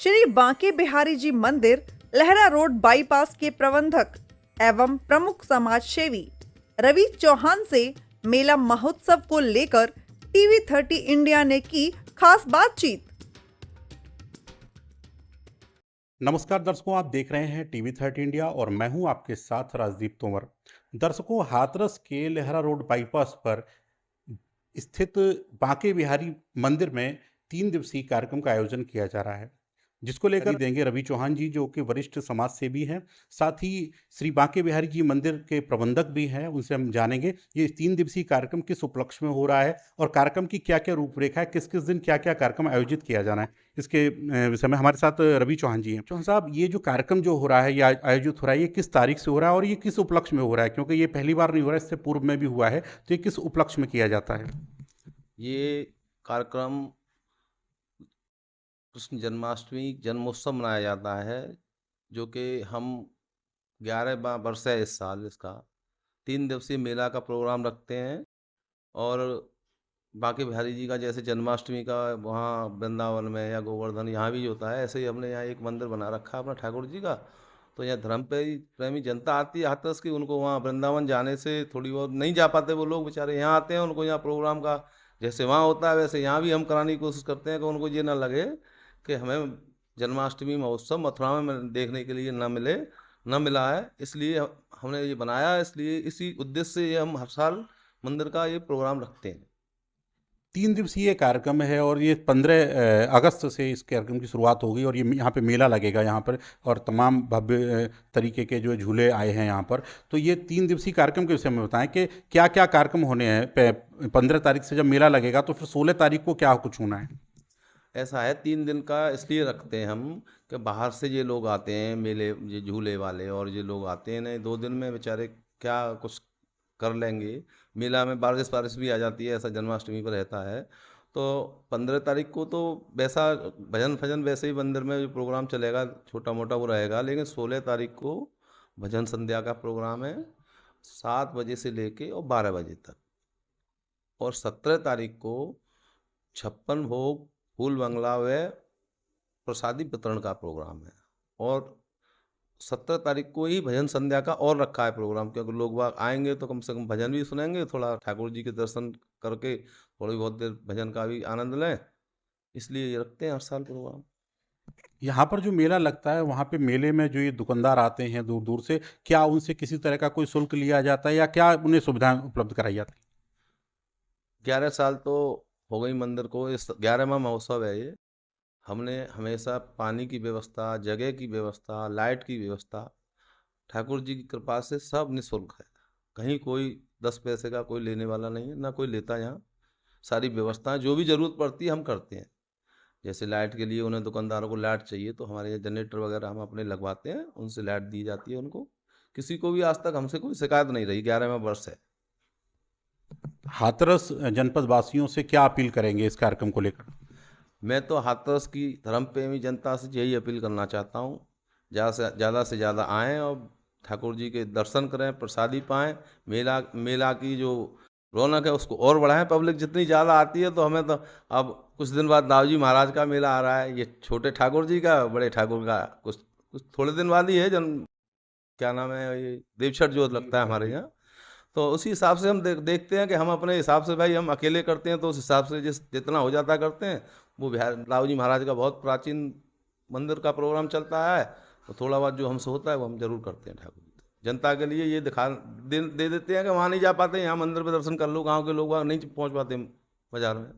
श्री बांके बिहारी जी मंदिर लहरा road bypass के प्रबंधक एवं प्रमुख समाज सेवी रवि चौहान से मेला महोत्सव को लेकर टीवी 30 इंडिया ने की खास बातचीत। नमस्कार दर्शकों, आप देख रहे हैं टीवी 30 इंडिया और मैं हूं आपके साथ राजदीप तोमर। दर्शकों, हाथरस के लहरा रोड बाईपास पर स्थित बांके बिहारी मंदिर में 3 दिवसीय कार्यक्रम का आयोजन किया जा रहा है, जिसको लेकर देंगे रवि चौहान जी, जो कि वरिष्ठ समाज सेवी हैं। साथ ही श्री बांके बिहारी जी मंदिर के प्रबंधक भी हैं। उनसे हम जानेंगे ये 3 दिवसीय कार्यक्रम किस उपलक्ष्य में हो रहा है और कार्यक्रम की क्या क्या रूपरेखा है, किस किस दिन क्या क्या कार्यक्रम आयोजित किया जाना है। इसके विषय में हमारे साथ रवि चौहान जी हैं। चौहान साहब, ये जो कार्यक्रम जो हो रहा है, ये आयोजित हो रहा है, ये किस तारीख से हो रहा है और ये किस उपलक्ष्य में हो रहा है? क्योंकि ये पहली बार नहीं हो रहा है, इससे पूर्व में भी हुआ है, तो ये किस उपलक्ष्य में किया जाता है? ये कार्यक्रम कृष्ण जन्माष्टमी जन्मोत्सव मनाया जाता है, जो कि हम 11वां वर्ष है इस साल इसका। 3 दिवसीय मेला का प्रोग्राम रखते हैं और बांके बिहारी जी का जैसे जन्माष्टमी का वहाँ वृंदावन में या गोवर्धन यहाँ भी होता है, ऐसे ही हमने यहाँ एक मंदिर बना रखा है अपना ठाकुर जी का। तो यहाँ धर्म प्रेमी जनता आती है हाथरस की, उनको वहाँ वृंदावन जाने से थोड़ी बहुत नहीं जा पाते वो लोग बेचारे, यहाँ आते हैं। उनको यहाँ प्रोग्राम का जैसे वहाँ होता है वैसे यहाँ भी हम कराने की कोशिश करते हैं कि उनको ये ना लगे कि हमें जन्माष्टमी महोत्सव मथुरा में देखने के लिए न मिला है। इसलिए हमने ये बनाया, इसलिए इसी उद्देश्य से ये हम हर साल मंदिर का ये प्रोग्राम रखते हैं। 3 दिवसीय कार्यक्रम है और ये 15 अगस्त से इस कार्यक्रम की शुरुआत होगी और ये यहाँ पे मेला लगेगा यहाँ पर, और तमाम भव्य तरीके के जो झूले आए हैं यहाँ पर। तो ये 3 दिवसीय कार्यक्रम के विषय में बताएं कि क्या क्या कार्यक्रम होने हैं। 15 तारीख से जब मेला लगेगा तो फिर 16 तारीख को क्या कुछ होना है? ऐसा है, 3 दिन का इसलिए रखते हैं हम कि बाहर से ये लोग आते हैं मेले, ये झूले वाले और ये लोग आते हैं नहीं 2 दिन में बेचारे क्या कुछ कर लेंगे। मेला में बारिश वारिश भी आ जाती है, ऐसा जन्माष्टमी पर रहता है। तो 15 तारीख को तो वैसा भजन फजन वैसे ही मंदिर में जो प्रोग्राम चलेगा छोटा मोटा वो रहेगा, लेकिन 16 तारीख को भजन संध्या का प्रोग्राम है 7 बजे से लेके और 12 बजे तक। और 17 तारीख को 56 भोग फूल बंगला व प्रसादी वितरण का प्रोग्राम है। और 17 तारीख को ही भजन संध्या का और रखा है प्रोग्राम, क्योंकि लोग बाग आएंगे तो कम से कम भजन भी सुनेंगे, थोड़ा ठाकुर जी के दर्शन करके थोड़ी बहुत देर भजन का भी आनंद लें, इसलिए ये रखते हैं हर साल प्रोग्राम। यहाँ पर जो मेला लगता है, वहाँ पे मेले में जो ये दुकानदार आते हैं दूर दूर से, क्या उनसे किसी तरह का कोई शुल्क लिया जाता है या क्या उन्हें सुविधाएं उपलब्ध कराई जाती 11 साल तो हो गई मंदिर को, इस 11वां महोत्सव है ये। हमने हमेशा पानी की व्यवस्था, जगह की व्यवस्था, लाइट की व्यवस्था ठाकुर जी की कृपा से सब निःशुल्क है। कहीं कोई 10 पैसे का कोई लेने वाला नहीं है, ना कोई लेता। यहाँ सारी व्यवस्थाएं जो भी ज़रूरत पड़ती है हम करते हैं। जैसे लाइट के लिए उन्हें दुकानदारों को लाइट चाहिए तो हमारे यहाँ जनरेटर वगैरह हम अपने लगवाते हैं, उनसे लाइट दी जाती है उनको। किसी को भी आज तक हमसे कोई शिकायत नहीं रही, 11वां वर्ष है। है? हाथरस जनपद वासियों से क्या अपील करेंगे इस कार्यक्रम को लेकर? मैं तो हाथरस की धर्म प्रेमी जनता से यही अपील करना चाहता हूँ, ज़्यादा से ज़्यादा आएँ और ठाकुर जी के दर्शन करें, प्रसादी पाएँ। मेला मेला की जो रौनक है उसको और बढ़ाएं। पब्लिक जितनी ज़्यादा आती है तो हमें तो अब कुछ दिन बाद दाऊजी महाराज का मेला आ रहा है, ये छोटे ठाकुर जी का, बड़े ठाकुर का कुछ कुछ थोड़े दिन बाद ही है। क्या नाम है, ये देवछठ जो लगता है हमारे यहाँ। तो उसी हिसाब से हम देखते हैं कि हम अपने हिसाब से, भाई हम अकेले करते हैं तो उस हिसाब से जितना हो जाता करते हैं। वो बिहार दाऊजी महाराज का बहुत प्राचीन मंदिर का प्रोग्राम चलता है, तो थोड़ा बहुत जो हमसे होता है वो हम जरूर करते हैं ठाकुर जी। जनता के लिए ये दे देते हैं कि वहाँ नहीं जा पाते, यहाँ मंदिर पे दर्शन कर लो। गाँव के लोग वहाँ नहीं पहुँच पाते बाजार में,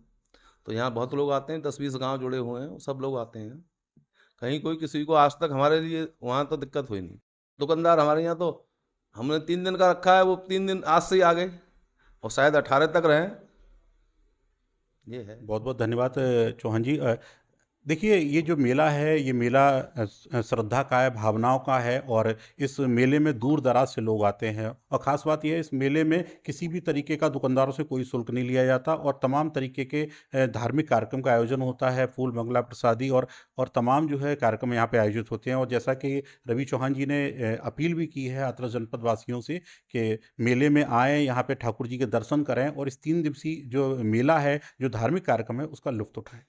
तो यहाँ बहुत लोग आते हैं, 10-20 गाँव जुड़े हुए हैं, सब लोग आते हैं। कहीं कोई किसी को आज तक हमारे लिए वहाँ तो दिक्कत हुई नहीं। दुकानदार हमारे यहाँ तो हमने 3 दिन का रखा है, वो 3 दिन आज से ही आ गए और शायद 18 तक रहें। ये है। बहुत बहुत धन्यवाद चौहान जी। देखिए, ये जो मेला है, ये मेला श्रद्धा का है, भावनाओं का है, और इस मेले में दूर दराज से लोग आते हैं। और ख़ास बात यह है, इस मेले में किसी भी तरीके का दुकानदारों से कोई शुल्क नहीं लिया जाता और तमाम तरीके के धार्मिक कार्यक्रम का आयोजन होता है। फूल मंगला प्रसादी और तमाम जो है कार्यक्रम यहाँ पे आयोजित होते हैं। और जैसा कि रवि चौहान जी ने अपील भी की है हाथरस जनपद वासियों से कि मेले में आएँ, यहाँ पे ठाकुर जी के दर्शन करें और इस 3 दिवसीय जो मेला है, जो धार्मिक कार्यक्रम है, उसका लुत्फ़ उठाएँ।